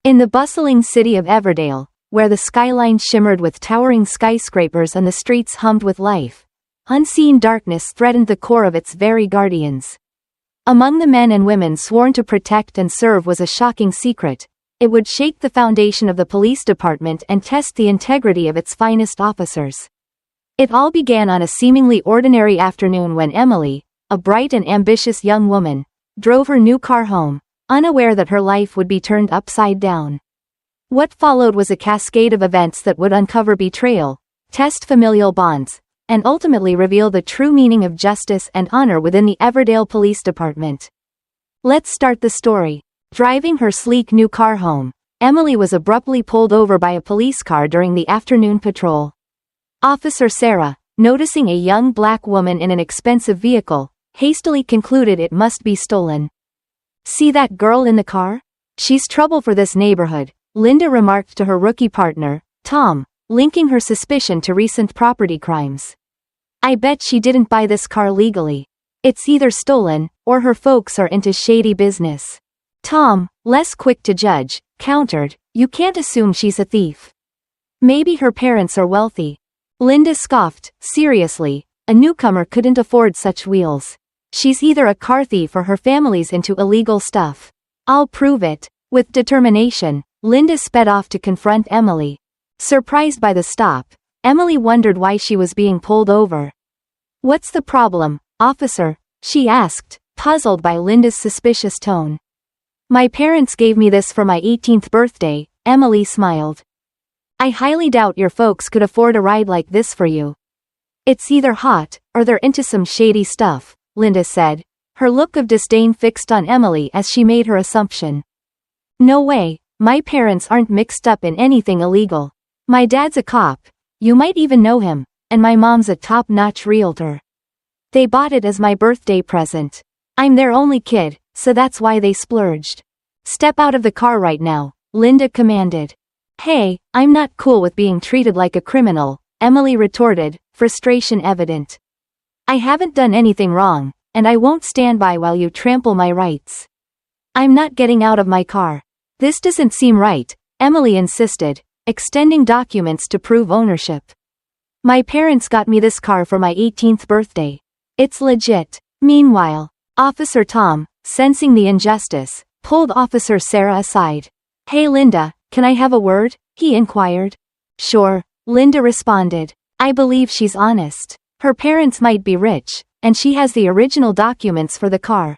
In the bustling city of Everdale, where the skyline shimmered with towering skyscrapers and the streets hummed with life, unseen darkness threatened the core of its very guardians. Among the men and women sworn to protect and serve was a shocking secret. It would shake the foundation of the police department and test the integrity of its finest officers. It all began on a seemingly ordinary afternoon when Emily, a bright and ambitious young woman, drove her new car home, unaware that her life would be turned upside down. What followed was a cascade of events that would uncover betrayal, test familial bonds, and ultimately reveal the true meaning of justice and honor within the Everdale Police Department. Let's start the story. Driving her sleek new car home, Emily was abruptly pulled over by a police car during the afternoon patrol. Officer Sarah, noticing a young black woman in an expensive vehicle, hastily concluded it must be stolen. "See that girl in the car? She's trouble for this neighborhood," Linda remarked to her rookie partner, Tom, linking her suspicion to recent property crimes. "I bet she didn't buy this car legally. It's either stolen, or her folks are into shady business." Tom, less quick to judge, countered, "You can't assume she's a thief. Maybe her parents are wealthy." Linda scoffed, "Seriously, a newcomer couldn't afford such wheels. She's either a car thief or her family's into illegal stuff. I'll prove it." With determination, Linda sped off to confront Emily. Surprised by the stop, Emily wondered why she was being pulled over. "What's the problem, officer?" she asked, puzzled by Linda's suspicious tone. "My parents gave me this for my 18th birthday, Emily smiled. "I highly doubt your folks could afford a ride like this for you. It's either hot, or they're into some shady stuff," Linda said, her look of disdain fixed on Emily as she made her assumption. "No way, my parents aren't mixed up in anything illegal. My dad's a cop, you might even know him, and my mom's a top-notch realtor. They bought it as my birthday present. I'm their only kid, so that's why they splurged." "Step out of the car right now," Linda commanded. "Hey, I'm not cool with being treated like a criminal," Emily retorted, frustration evident. "I haven't done anything wrong, and I won't stand by while you trample my rights. I'm not getting out of my car." "This doesn't seem right," Emily insisted, extending documents to prove ownership. "My parents got me this car for my 18th birthday. It's legit." Meanwhile, Officer Tom, sensing the injustice, pulled Officer Sarah aside. "Hey Linda, can I have a word?" he inquired. "Sure," Linda responded. "I believe she's honest. Her parents might be rich, and she has the original documents for the car.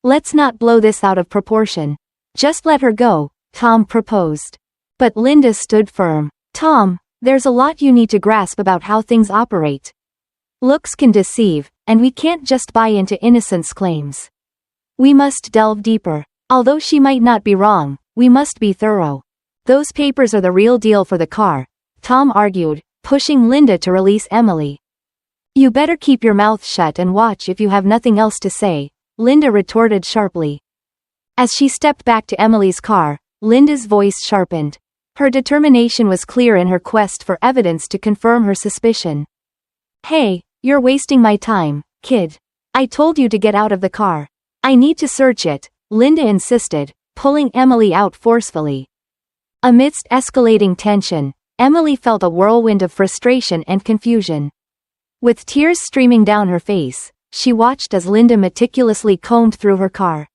Let's not blow this out of proportion. Just let her go," Tom proposed. But Linda stood firm. "Tom, there's a lot you need to grasp about how things operate. Looks can deceive, and we can't just buy into innocence claims. We must delve deeper. Although she might not be wrong, we must be thorough. Those papers are the real deal for the car," Tom argued, pushing Linda to release Emily. "You better keep your mouth shut and watch if you have nothing else to say," Linda retorted sharply. As she stepped back to Emily's car, Linda's voice sharpened. Her determination was clear in her quest for evidence to confirm her suspicion. "Hey, you're wasting my time, kid. I told you to get out of the car. I need to search it," Linda insisted, pulling Emily out forcefully. Amidst escalating tension, Emily felt a whirlwind of frustration and confusion. With tears streaming down her face, she watched as Linda meticulously combed through her car.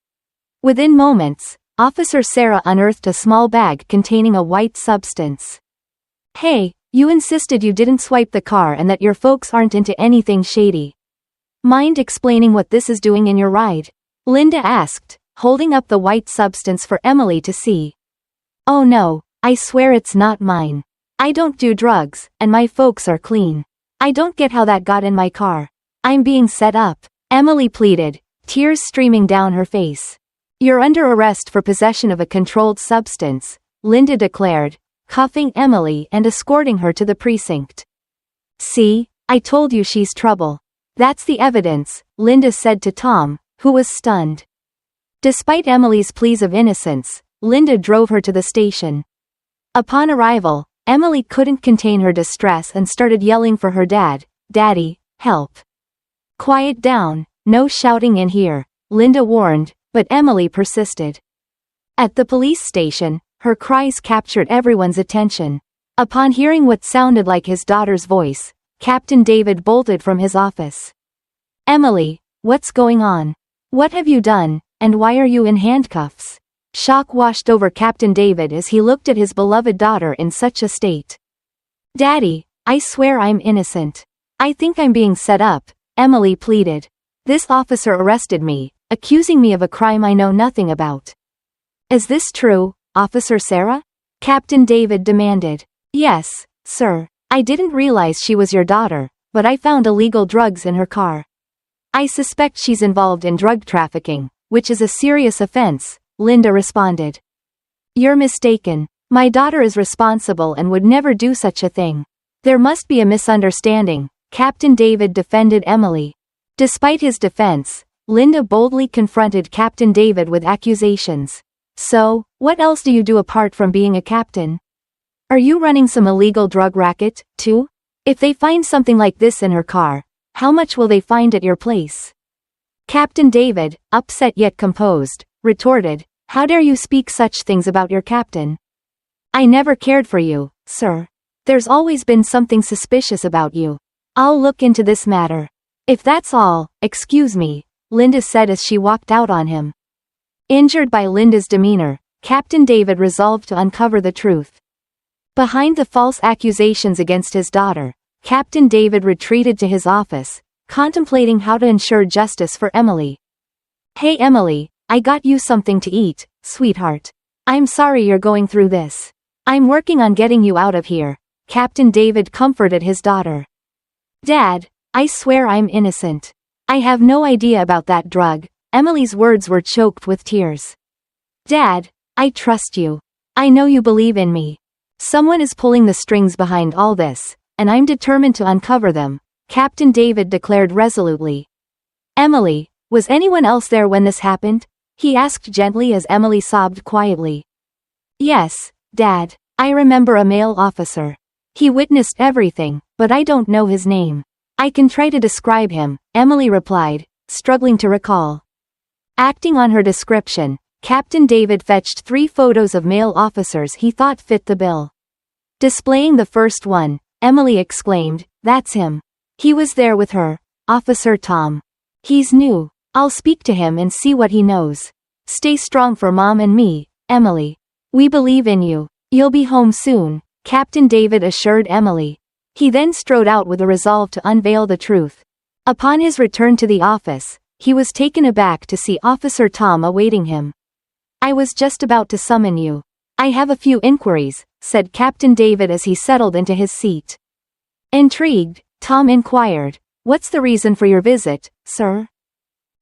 Within moments, Officer Sarah unearthed a small bag containing a white substance. "Hey, you insisted you didn't swipe the car and that your folks aren't into anything shady. Mind explaining what this is doing in your ride?" Linda asked, holding up the white substance for Emily to see. "Oh no, I swear it's not mine. I don't do drugs, and my folks are clean. I don't get how that got in my car. I'm being set up," Emily pleaded, tears streaming down her face. "You're under arrest for possession of a controlled substance," Linda declared, cuffing Emily and escorting her to the precinct. "See, I told you she's trouble. That's the evidence," Linda said to Tom, who was stunned. Despite Emily's pleas of innocence, Linda drove her to the station. Upon arrival, Emily couldn't contain her distress and started yelling for her dad. "Daddy, help. Quiet down, no shouting in here," Linda warned, but Emily persisted. At the police station, Her cries captured everyone's attention. Upon hearing what sounded like his daughter's voice, Captain David bolted from his office. "Emily, what's going on? What have you done, and why are you in handcuffs?" Shock washed over Captain David as he looked at his beloved daughter in such a state. "Daddy, I swear I'm innocent. I think I'm being set up," Emily pleaded. "This officer arrested me, accusing me of a crime I know nothing about." "Is this true, Officer Sarah?" Captain David demanded. "Yes, sir. I didn't realize she was your daughter, but I found illegal drugs in her car. I suspect she's involved in drug trafficking, which is a serious offense," Linda responded. "You're mistaken. My daughter is responsible and would never do such a thing. There must be a misunderstanding," Captain David defended Emily. Despite his defense, Linda boldly confronted Captain David with accusations. "So, what else do you do apart from being a captain? Are you running some illegal drug racket, too? If they find something like this in her car, how much will they find at your place?" Captain David, upset yet composed, retorted, "How dare you speak such things about your captain? I never cared for you, sir. There's always been something suspicious about you. I'll look into this matter." "If that's all, excuse me," Linda said as she walked out on him. Injured by Linda's demeanor, Captain David resolved to uncover the truth. Behind the false accusations against his daughter, Captain David retreated to his office, contemplating how to ensure justice for Emily. "Hey Emily, I got you something to eat, sweetheart. I'm sorry you're going through this. I'm working on getting you out of here," Captain David comforted his daughter. "Dad, I swear I'm innocent. I have no idea about that drug." Emily's words were choked with tears. "Dad, I trust you. I know you believe in me. Someone is pulling the strings behind all this, and I'm determined to uncover them," Captain David declared resolutely. "Emily, was anyone else there when this happened?" he asked gently as Emily sobbed quietly. "Yes, Dad. I remember a male officer. He witnessed everything, but I don't know his name. I can try to describe him," Emily replied, struggling to recall. Acting on her description, Captain David fetched 3 photos of male officers he thought fit the bill. Displaying the first one, Emily exclaimed, "That's him. He was there with her, Officer Tom. He's new. I'll speak to him and see what he knows. Stay strong for Mom and me, Emily. We believe in you. You'll be home soon," Captain David assured Emily. He then strode out with a resolve to unveil the truth. Upon his return to the office, he was taken aback to see Officer Tom awaiting him. "I was just about to summon you. I have a few inquiries," said Captain David as he settled into his seat. Intrigued, Tom inquired, "What's the reason for your visit, sir?"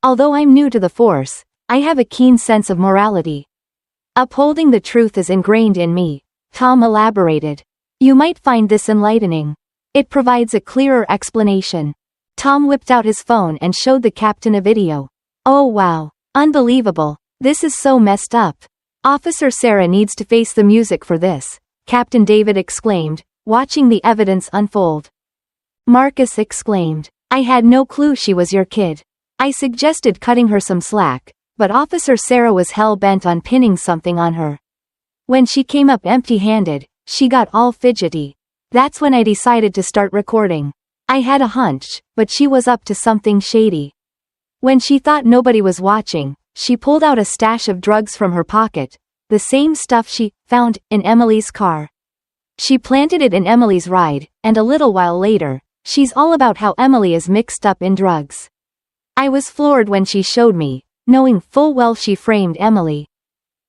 "Although I'm new to the force, I have a keen sense of morality. Upholding the truth is ingrained in me," Tom elaborated. "You might find this enlightening. It provides a clearer explanation." Tom whipped out his phone and showed the captain a video. "Oh wow. Unbelievable. This is so messed up. Officer Sarah needs to face the music for this," Captain David exclaimed, watching the evidence unfold. Marcus exclaimed, "I had no clue she was your kid. I suggested cutting her some slack, but Officer Sarah was hell-bent on pinning something on her. When she came up empty-handed, she got all fidgety. That's when I decided to start recording. I had a hunch, but she was up to something shady. When she thought nobody was watching, she pulled out a stash of drugs from her pocket, the same stuff she found in Emily's car. She planted it in Emily's ride, and a little while later, she's all about how Emily is mixed up in drugs. I was floored when she showed me, knowing full well she framed Emily.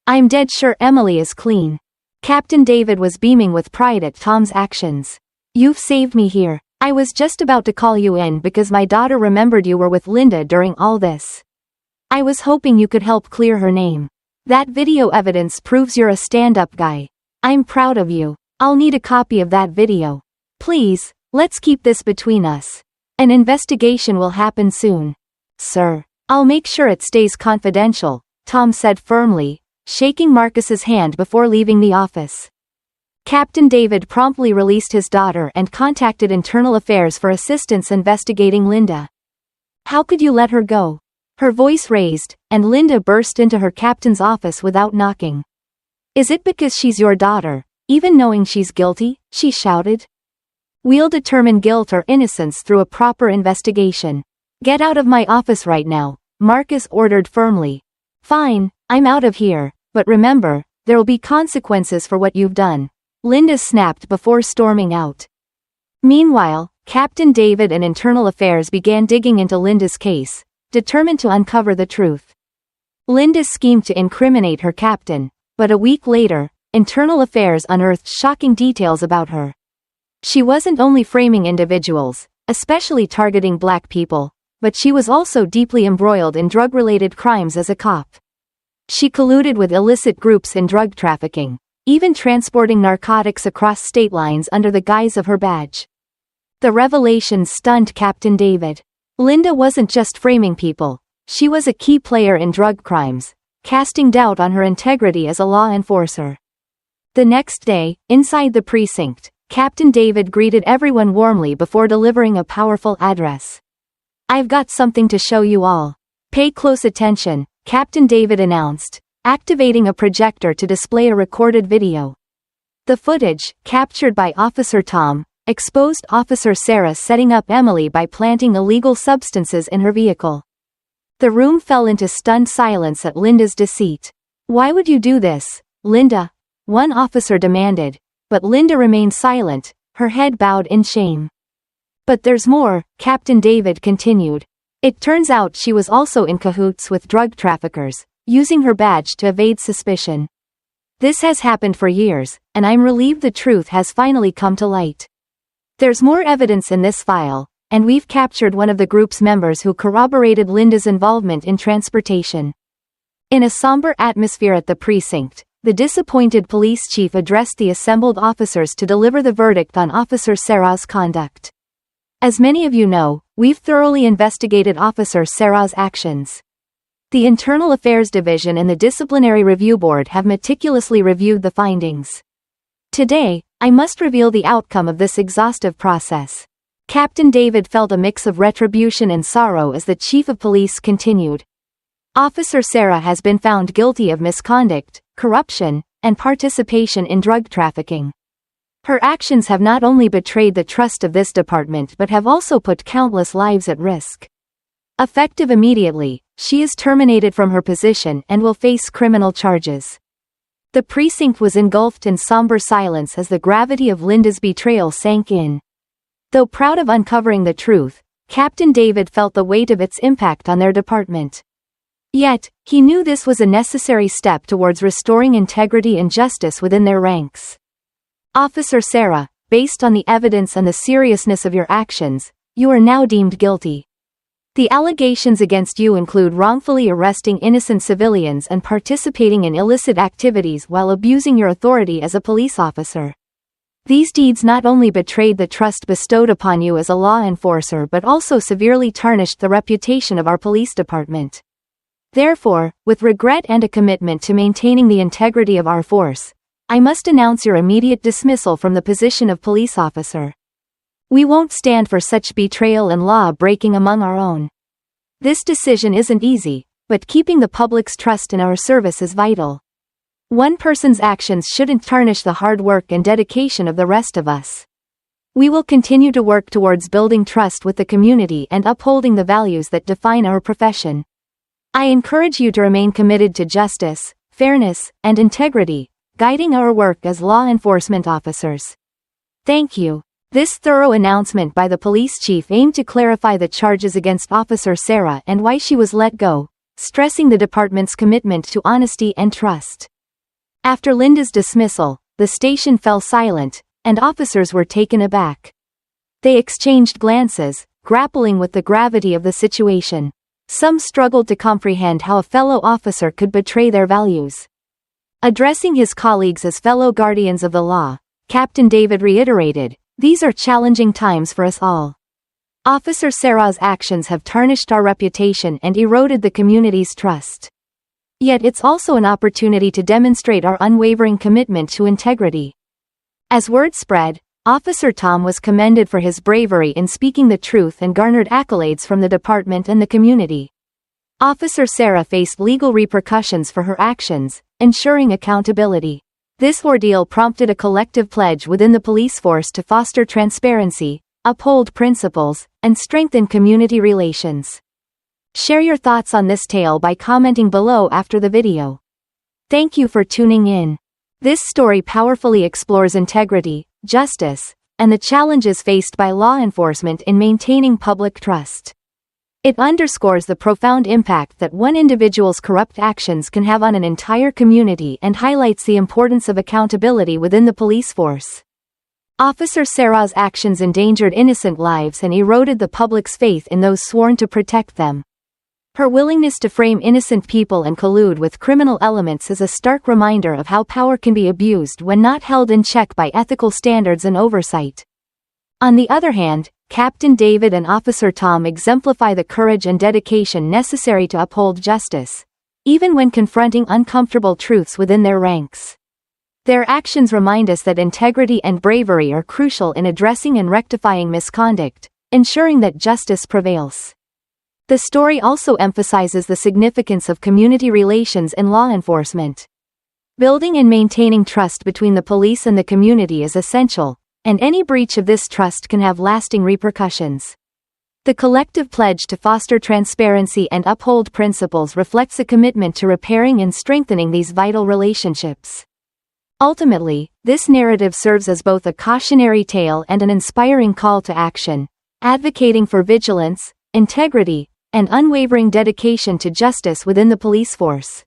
I'm dead sure Emily is clean." Captain David was beaming with pride at Tom's actions. "You've saved me here. I was just about to call you in because my daughter remembered you were with Linda during all this. I was hoping you could help clear her name. That video evidence proves you're a stand-up guy. I'm proud of you. I'll need a copy of that video. Please, let's keep this between us. An investigation will happen soon." "Sir, I'll make sure it stays confidential," Tom said firmly, shaking Marcus's hand before leaving the office. Captain David promptly released his daughter and contacted Internal Affairs for assistance investigating Linda. "How could you let her go?" Her voice raised, and Linda burst into her captain's office without knocking. Is it because she's your daughter, even knowing she's guilty? She shouted. We'll determine guilt or innocence through a proper investigation. Get out of my office right now, Marcus ordered firmly. Fine, I'm out of here, but remember, there'll be consequences for what you've done, Linda snapped before storming out. Meanwhile, Captain David and Internal Affairs began digging into Linda's case, determined to uncover the truth. Linda schemed to incriminate her captain, but a week later, Internal Affairs unearthed shocking details about her. She wasn't only framing individuals, especially targeting black people, but she was also deeply embroiled in drug-related crimes as a cop. She colluded with illicit groups in drug trafficking, even transporting narcotics across state lines under the guise of her badge. The revelations stunned Captain David. Linda wasn't just framing people, she was a key player in drug crimes, casting doubt on her integrity as a law enforcer. The next day, inside the precinct, Captain David greeted everyone warmly before delivering a powerful address. I've got something to show you all. Pay close attention, Captain David announced, activating a projector to display a recorded video. The footage, captured by Officer Tom, exposed Officer Sarah setting up Emily by planting illegal substances in her vehicle. The room fell into stunned silence at Linda's deceit. Why would you do this, Linda? One officer demanded, but Linda remained silent, her head bowed in shame. But there's more, Captain David continued. It turns out she was also in cahoots with drug traffickers, using her badge to evade suspicion. This has happened for years, and I'm relieved the truth has finally come to light. There's more evidence in this file, and we've captured one of the group's members who corroborated Linda's involvement in transportation. In a somber atmosphere at the precinct, the disappointed police chief addressed the assembled officers to deliver the verdict on Officer Sarah's conduct. As many of you know, we've thoroughly investigated Officer Sarah's actions. The Internal Affairs Division and the Disciplinary Review Board have meticulously reviewed the findings. Today, I must reveal the outcome of this exhaustive process. Captain David felt a mix of retribution and sorrow as the chief of police continued. Officer Sarah has been found guilty of misconduct, corruption, and participation in drug trafficking. Her actions have not only betrayed the trust of this department but have also put countless lives at risk. Effective immediately, she is terminated from her position and will face criminal charges. The precinct was engulfed in somber silence as the gravity of Linda's betrayal sank in. Though proud of uncovering the truth, Captain David felt the weight of its impact on their department. Yet, he knew this was a necessary step towards restoring integrity and justice within their ranks. Officer Sarah, based on the evidence and the seriousness of your actions, you are now deemed guilty. The allegations against you include wrongfully arresting innocent civilians and participating in illicit activities while abusing your authority as a police officer. These deeds not only betrayed the trust bestowed upon you as a law enforcer but also severely tarnished the reputation of our police department. Therefore, with regret and a commitment to maintaining the integrity of our force, I must announce your immediate dismissal from the position of police officer. We won't stand for such betrayal and law-breaking among our own. This decision isn't easy, but keeping the public's trust in our service is vital. One person's actions shouldn't tarnish the hard work and dedication of the rest of us. We will continue to work towards building trust with the community and upholding the values that define our profession. I encourage you to remain committed to justice, fairness, and integrity, guiding our work as law enforcement officers. Thank you. This thorough announcement by the police chief aimed to clarify the charges against Officer Sarah and why she was let go, stressing the department's commitment to honesty and trust. After Linda's dismissal, the station fell silent, and officers were taken aback. They exchanged glances, grappling with the gravity of the situation. Some struggled to comprehend how a fellow officer could betray their values. Addressing his colleagues as fellow guardians of the law, Captain David reiterated, "These are challenging times for us all. Officer Sarah's actions have tarnished our reputation and eroded the community's trust. Yet it's also an opportunity to demonstrate our unwavering commitment to integrity." As word spread, Officer Tom was commended for his bravery in speaking the truth and garnered accolades from the department and the community. Officer Sarah faced legal repercussions for her actions, ensuring accountability. This ordeal prompted a collective pledge within the police force to foster transparency, uphold principles, and strengthen community relations. Share your thoughts on this tale by commenting below after the video. Thank you for tuning in. This story powerfully explores integrity, justice, and the challenges faced by law enforcement in maintaining public trust. It underscores the profound impact that one individual's corrupt actions can have on an entire community and highlights the importance of accountability within the police force. Officer Sarah's actions endangered innocent lives and eroded the public's faith in those sworn to protect them. Her willingness to frame innocent people and collude with criminal elements is a stark reminder of how power can be abused when not held in check by ethical standards and oversight. On the other hand, Captain David and Officer Tom exemplify the courage and dedication necessary to uphold justice, even when confronting uncomfortable truths within their ranks. Their actions remind us that integrity and bravery are crucial in addressing and rectifying misconduct, ensuring that justice prevails. The story also emphasizes the significance of community relations in law enforcement. Building and maintaining trust between the police and the community is essential, and any breach of this trust can have lasting repercussions. The collective pledge to foster transparency and uphold principles reflects a commitment to repairing and strengthening these vital relationships. Ultimately, this narrative serves as both a cautionary tale and an inspiring call to action, advocating for vigilance, integrity, and unwavering dedication to justice within the police force.